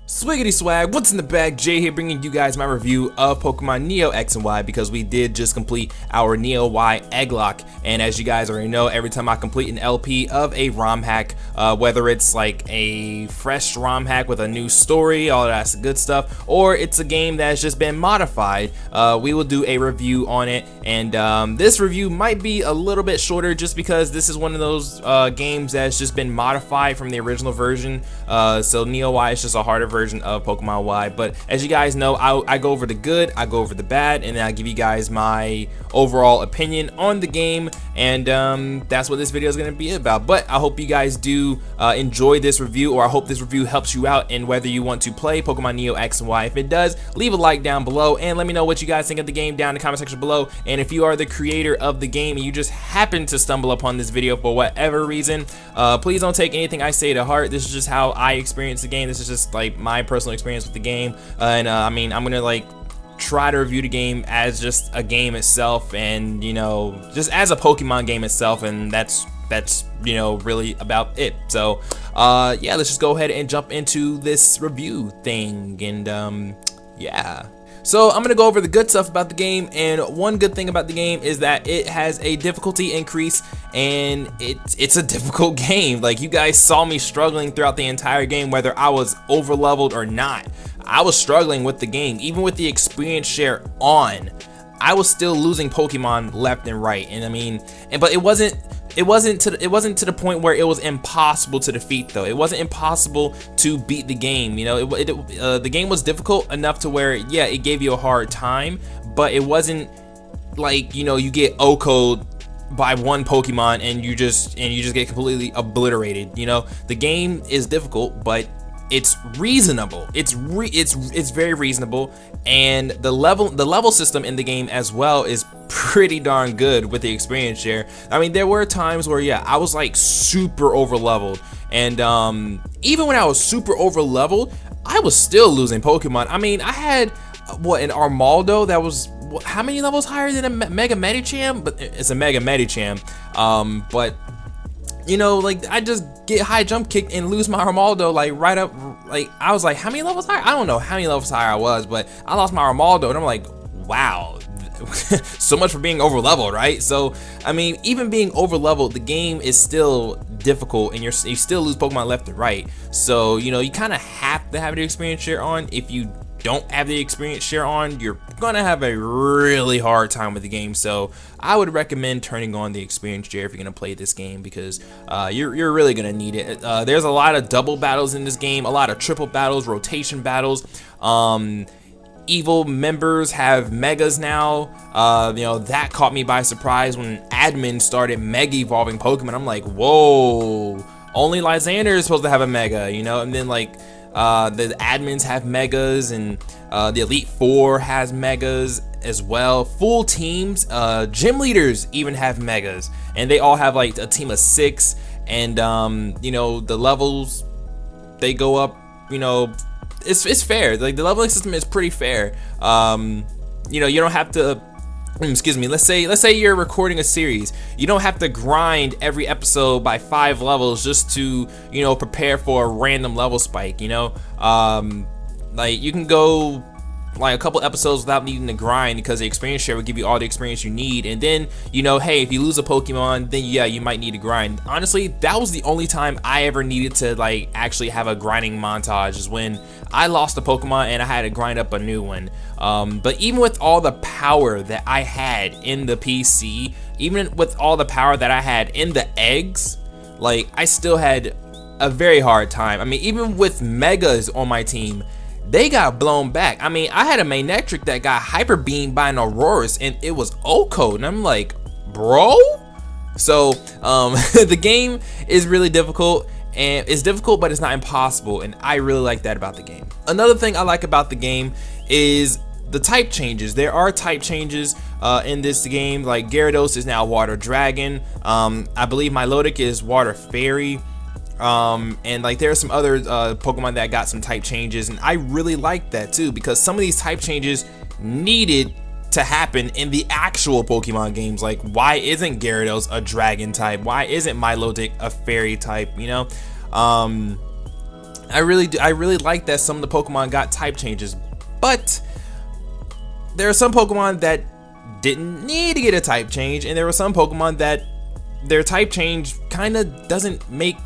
Swiggity swag, what's in the bag? Jay here bringing you guys my review of Pokemon Neo X and Y because we did just complete our Neo Y Egglock, and as you guys already know, every time I complete an LP of a ROM hack, whether it's like a fresh ROM hack with a new story, all that's good stuff, or it's a game that's just been modified, we will do a review on it. And this review might be a little bit shorter just because this is one of those games that's just been modified from the original version. So Neo Y is just a harder version of Pokemon Y, but as you guys know, I go over the good, I go over the bad, and then I give you guys my overall opinion on the game, and that's what this video is going to be about. But I hope you guys do enjoy this review, or I hope this review helps you out in whether you want to play Pokemon Neo X and Y. If it does, leave a like down below and let me know what you guys think of the game down in the comment section below. And if you are the creator of the game and you just happen to stumble upon this video for whatever reason, please don't take anything I say to heart. This is just how I experience the game. This is just like my personal experience with the game, and I mean, I'm gonna like try to review the game as just a game itself, and you know, just as a Pokemon game itself, and that's you know, really about it. So yeah, let's just go ahead and jump into this review thing. And yeah, so I'm gonna go over the good stuff about the game, and one good thing about the game is that it has a difficulty increase, and it's a difficult game. Like, you guys saw me struggling throughout the entire game, whether I was over leveled or not. I was struggling with the game, even with the experience share on. I was still losing Pokemon left and right, and I mean, but it wasn't to the point where it was impossible to defeat, though. It wasn't impossible to beat the game. You know, the game was difficult enough to where, yeah, it gave you a hard time, but it wasn't like, you know, you get OHKO'd by one Pokemon and you just get completely obliterated. You know, the game is difficult, but it's reasonable. It's very reasonable, and the level system in the game as well is pretty darn good with the experience share. I mean, there were times where, yeah, I was like super over leveled, and even when I was super over leveled, I was still losing Pokemon. I mean, I had what, an Armaldo that was how many levels higher than a Mega Medicham? But it's a Mega Medicham. But you know, like, I just get high jump kicked and lose my Armaldo, like, right up, like, I was like, how many levels higher? I don't know how many levels higher I was, but I lost my Armaldo, and I'm like, wow, so much for being over leveled, right? So, I mean, even being over leveled, the game is still difficult, and you still lose Pokemon left and right. So, you know, you kind of have to have the experience share on. If you don't have the experience share on, you're gonna have a really hard time with the game. So I would recommend turning on the experience share if you're gonna play this game, because you're really gonna need it. There's a lot of double battles in this game, a lot of triple battles, rotation battles. Evil members have megas now. You know, that caught me by surprise when admin started mega evolving Pokemon. I'm like, whoa, only Lysander is supposed to have a mega, you know? And then like the admins have megas, and the Elite Four has megas as well. Full teams, gym leaders even have megas, and they all have like a team of 6. And you know, the levels, they go up, you know, it's fair. Like, the leveling system is pretty fair. You know, you don't have to, excuse me, let's say you're recording a series. You don't have to grind every episode by 5 levels just to, you know, prepare for a random level spike, you know? Like, you can go like a couple episodes without needing to grind, because the experience share will give you all the experience you need. And then, you know, hey, if you lose a Pokemon, then yeah, you might need to grind. Honestly, that was the only time I ever needed to like actually have a grinding montage, is when I lost a Pokemon and I had to grind up a new one. But even with all the power that I had in the PC, even with all the power that I had in the eggs, like, I still had a very hard time. I mean, even with megas on my team, they got blown back. I mean, I had a Manectric that got hyper beamed by an Aurorus, and it was OHKO, and I'm like, bro? So the game is really difficult, and it's difficult, but it's not impossible, and I really like that about the game. Another thing I like about the game is the type changes. There are type changes in this game. Like, Gyarados is now Water Dragon. I believe Milotic is Water Fairy. And like, there are some other Pokemon that got some type changes, and I really like that too, because some of these type changes needed to happen in the actual Pokemon games. Like, why isn't Gyarados a dragon type? Why isn't Milotic a fairy type, you know? I really like that some of the Pokemon got type changes, but there are some Pokemon that didn't need to get a type change, and there were some Pokemon that their type change kind of doesn't make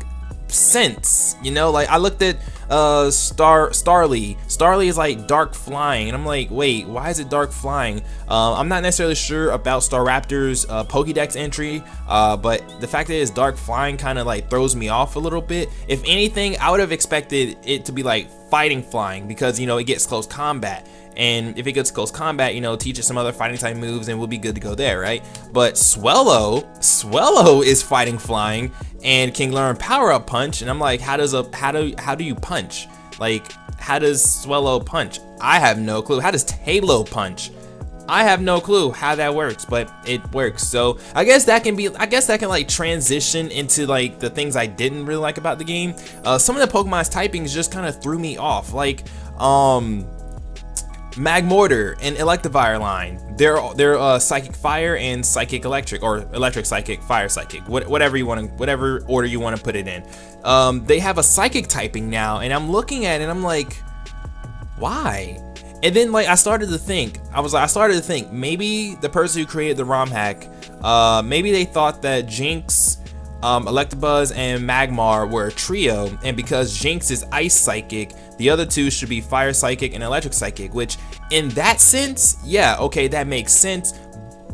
sense. You know, like I looked at Starly. Starly is like dark flying, and I'm like, wait, why is it dark flying? I'm not necessarily sure about Staraptor's Pokédex entry, but the fact that it's dark flying kind of like throws me off a little bit. If anything, I would have expected it to be like fighting flying, because you know it gets close combat. And if it gets close combat, you know, teach it some other fighting type moves and we'll be good to go there, right? But Swellow is fighting flying and can learn power up punch, and I'm like, how do you punch? Like, how does Swellow punch? I have no clue. How does Taillow punch? I have no clue how that works, but it works. So I guess that can like transition into like the things I didn't really like about the game. Some of the Pokemon's typings just kind of threw me off. Like Magmortar and Electivire line, they're psychic fire and psychic electric, or electric psychic, fire psychic, whatever you want to, whatever order you want to put it in. They have a psychic typing now, and I'm looking at it and I'm like, why? And then like I started to think maybe the person who created the ROM hack, maybe they thought that Jinx, Electabuzz, and Magmar were a trio, and because Jinx is ice psychic, the other two should be fire psychic and electric psychic, which in that sense, yeah, okay, that makes sense.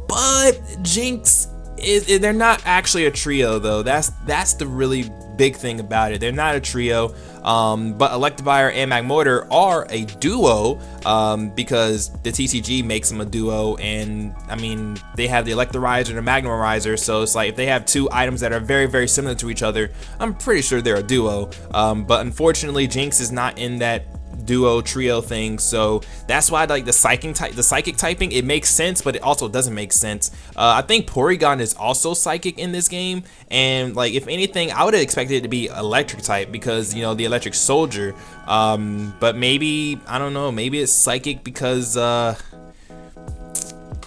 But Jinx they're not actually a trio though. That's the really big thing about it. They're not a trio. But Electivire and Magmortar are a duo, because the TCG makes them a duo, and I mean they have the Electorizer and the Magnumarizer, so it's like if they have two items that are very, very similar to each other, I'm pretty sure they're a duo. But unfortunately Jinx is not in that duo trio thing, so that's why like the psychic typing, it makes sense, but it also doesn't make sense. I think Porygon is also psychic in this game, and like if anything I would have expected it to be electric type, because you know the electric soldier, but maybe, I don't know, maybe it's psychic because I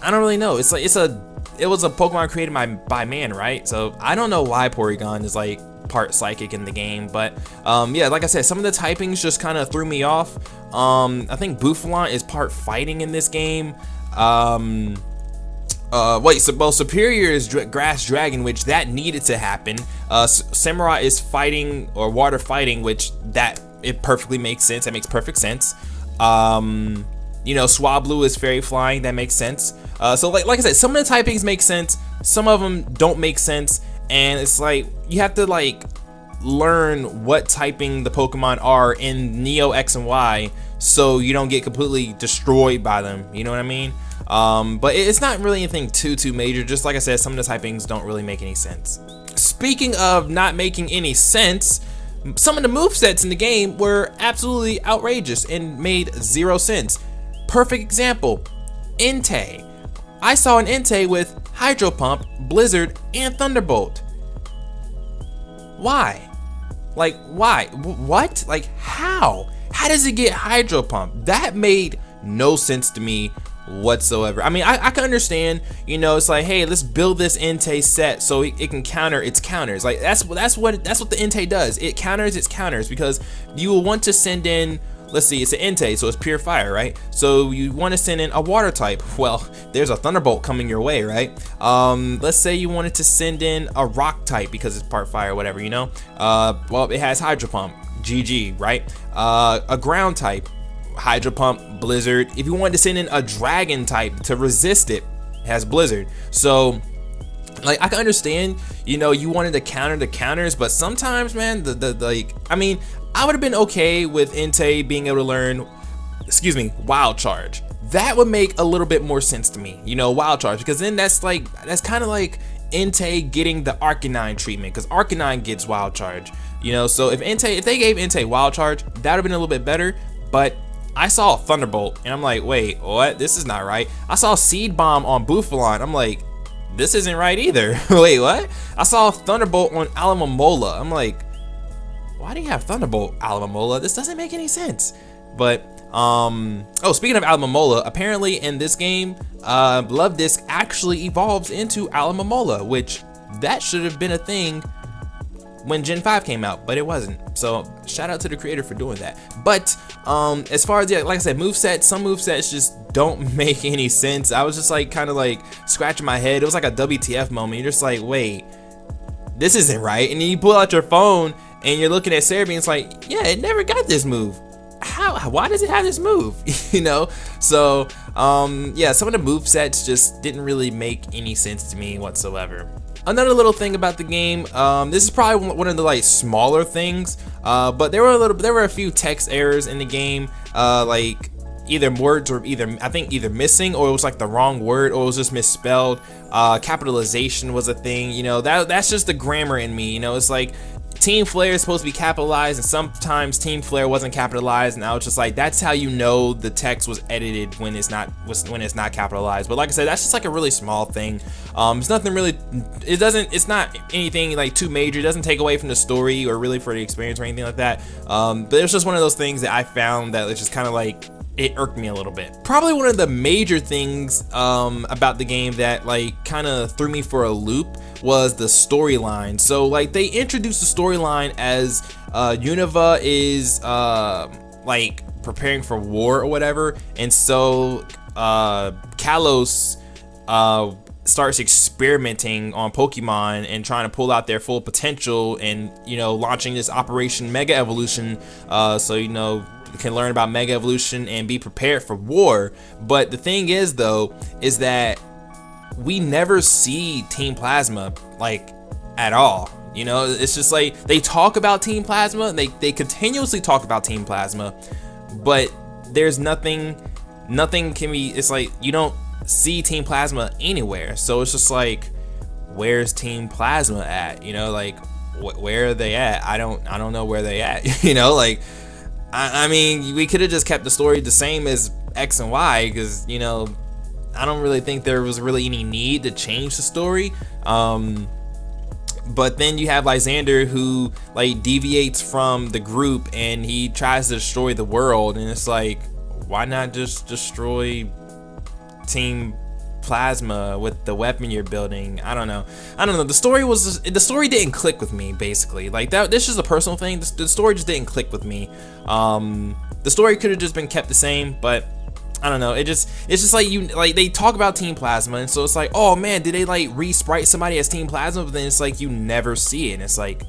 don't really know. It's like it was a Pokemon created by man, right? So I don't know why Porygon is like part psychic in the game, but yeah, like I said, some of the typings just kind of threw me off. I think Bouffalant is part fighting in this game. Superior is Grass Dragon, which that needed to happen. Samurai is fighting, or water fighting, which it perfectly makes sense. That makes perfect sense. You know, Swablu is fairy flying. That makes sense. So like I said, some of the typings make sense, some of them don't make sense. And it's like you have to like learn what typing the Pokemon are in Neo X and Y, so you don't get completely destroyed by them. You know what I mean? But it's not really anything too major. Just like I said, some of the typings don't really make any sense. Speaking of not making any sense, some of the movesets in the game were absolutely outrageous and made zero sense. Perfect example, Entei. I saw an Entei with Hydro Pump, Blizzard, and Thunderbolt. Why? Like, why? What? Like, how? How does it get Hydro Pump? That made no sense to me whatsoever. I mean, I can understand, you know, it's like, hey, let's build this Entei set so it can counter its counters. Like, that's what the Entei does. It counters its counters, because you will want to send in, let's see, it's an Entei, so it's pure fire, right? So you want to send in a water type. Well, there's a Thunderbolt coming your way, right? Let's say you wanted to send in a rock type because it's part fire, whatever, you know? Well, it has Hydro Pump, GG, right? A ground type, Hydro Pump, Blizzard. If you wanted to send in a dragon type to resist it, it has Blizzard. So like, I can understand, you know, you wanted to counter the counters, but sometimes, man, like, I mean, I would have been okay with Entei being able to learn, Wild Charge. That would make a little bit more sense to me, you know, Wild Charge, because then that's kind of like Entei getting the Arcanine treatment, because Arcanine gets Wild Charge, you know. So if they gave Entei Wild Charge, that would have been a little bit better. But I saw Thunderbolt, and I'm like, wait, what? This is not right. I saw Seed Bomb on Bouffalant. I'm like, this isn't right either. Wait, what? I saw Thunderbolt on Alomomola. I'm like, why do you have Thunderbolt, Alomomola? This doesn't make any sense. But oh, speaking of Alomomola, apparently in this game, Love Disc actually evolves into Alomomola, which that should have been a thing when Gen 5 came out, but it wasn't. So shout out to the creator for doing that. But as far as, yeah, like I said, movesets, some movesets just don't make any sense. I was just like kind of like scratching my head. It was like a WTF moment. You're just like, wait, this isn't right. And then you pull out your phone and you're looking at Cerebi and it's like, yeah, it never got this move. Why does it have this move? You know? So yeah, some of the movesets just didn't really make any sense to me whatsoever. Another little thing about the game, this is probably one of the like smaller things, but there were a few text errors in the game, like either words or I think either missing, or it was like the wrong word, or it was just misspelled. Capitalization was a thing, you know, that's just the grammar in me, you know. It's like Team Flare is supposed to be capitalized, and sometimes Team Flare wasn't capitalized, and I was just like, that's how you know the text was edited when it's not capitalized. But like I said, that's just like a really small thing. It's nothing really, it's not anything like too major. It doesn't take away from the story or really for the experience or anything like that. But it's just one of those things that I found that it's just kind of like, it irked me a little bit. Probably one of the major things about the game that like kind of threw me for a loop was the storyline. So like they introduced the storyline as Unova is like preparing for war or whatever, and so Kalos starts experimenting on Pokemon and trying to pull out their full potential, and you know, launching this Operation Mega Evolution, so you know, can learn about Mega Evolution and be prepared for war. But the thing is though, is that we never see Team Plasma like at all. You know, it's just like they talk about Team Plasma, they continuously talk about Team Plasma, but there's nothing can be, it's like you don't see Team Plasma anywhere. So it's just like, where's Team Plasma at? You know, like where are they at? I don't know where they at. You know, like I mean, we could have just kept the story the same as X and Y, because you know, I don't really think there was really any need to change the story. But then you have Lysander, who like deviates from the group and he tries to destroy the world, and it's like, why not just destroy Team Plasma with the weapon you're building? I don't know. The story didn't click with me, basically. Like that, this is a personal thing. The story just didn't click with me. The story could have just been kept the same, but I don't know. It's just like they talk about Team Plasma, and so it's like, oh man, did they like re-sprite somebody as Team Plasma? But then it's like you never see it, and it's like,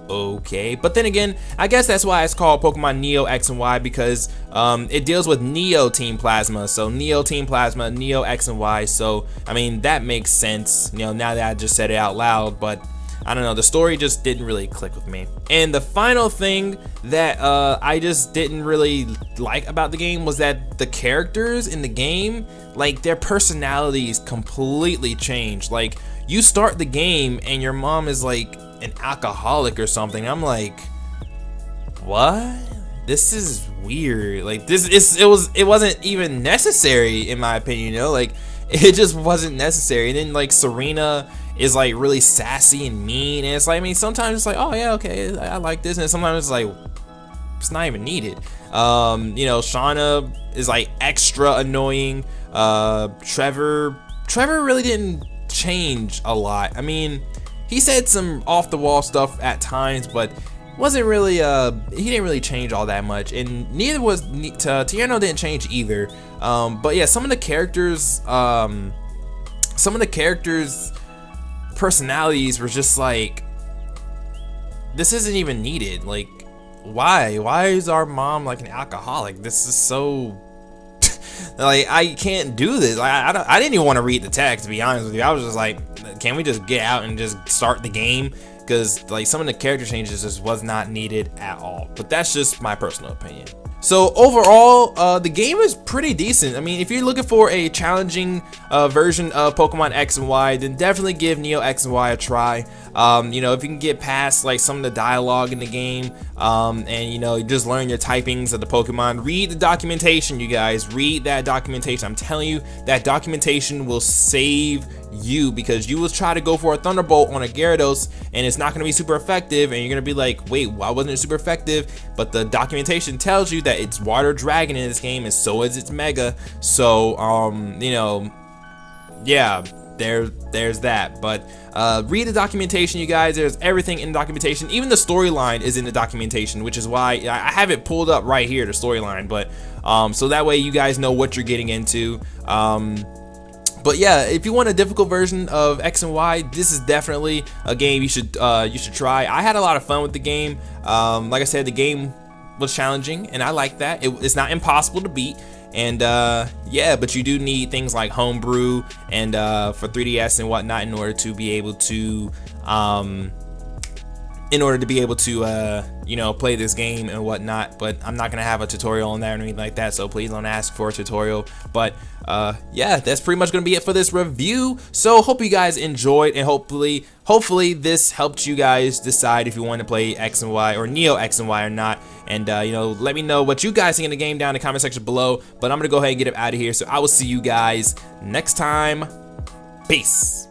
okay. But then again, I guess that's why it's called Pokemon Neo X and Y, because it deals with Neo Team Plasma. So Neo Team Plasma, Neo X and Y. So I mean, that makes sense, you know, now that I just said it out loud. But I don't know, the story just didn't really click with me. And the final thing that I just didn't really like about the game was that the characters in the game, like their personalities completely changed. Like you start the game and your mom is like an alcoholic or something. I'm like, what? This is weird. Like it wasn't even necessary, in my opinion, you know, like it just wasn't necessary. And then like Serena is like really sassy and mean, and it's like, I mean, sometimes it's like, oh yeah, okay, I like this, and sometimes it's like, it's not even needed. You know, Shauna is like extra annoying. Trevor really didn't change a lot. I mean, he said some off the wall stuff at times, but wasn't really he didn't really change all that much, and neither was Tierno didn't change either. But yeah, some of the characters personalities were just like, this isn't even needed. Like, why is our mom like an alcoholic? This is so like, I can't do this. I didn't even want to read the text, to be honest with you. I was just like, can we just get out and just start the game? Because like some of the character changes just was not needed at all. But that's just my personal opinion. So overall, the game is pretty decent. I mean, if you're looking for a challenging version of Pokemon X and Y, then definitely give Neo X and Y a try. You know, if you can get past like some of the dialogue in the game, and you know, just learn your typings of the Pokemon, read the documentation, you guys. Read that documentation. I'm telling you, that documentation will save you, because you will try to go for a Thunderbolt on a Gyarados and it's not going to be super effective, and you're going to be like, wait, why wasn't it super effective? But the documentation tells you that it's Water Dragon in this game, and so is its Mega. So you know, yeah, there's that. But read the documentation, you guys. There's everything in the documentation. Even the storyline is in the documentation, which is why I have it pulled up right here, the storyline. But so that way you guys know what you're getting into. But yeah, if you want a difficult version of X and Y, this is definitely a game you should try. I had a lot of fun with the game. Like I said, the game was challenging, and I like that. It's not impossible to beat. And yeah, but you do need things like homebrew and for 3DS and whatnot in order to be able to you know, play this game and whatnot. But I'm not gonna have a tutorial on that or anything like that, so please don't ask for a tutorial. But yeah, that's pretty much gonna be it for this review. So hope you guys enjoyed, and hopefully this helped you guys decide if you want to play X and Y or Neo X and Y or not. And you know, let me know what you guys think of the game down in the comment section below. But I'm gonna go ahead and get it out of here, so I will see you guys next time. Peace.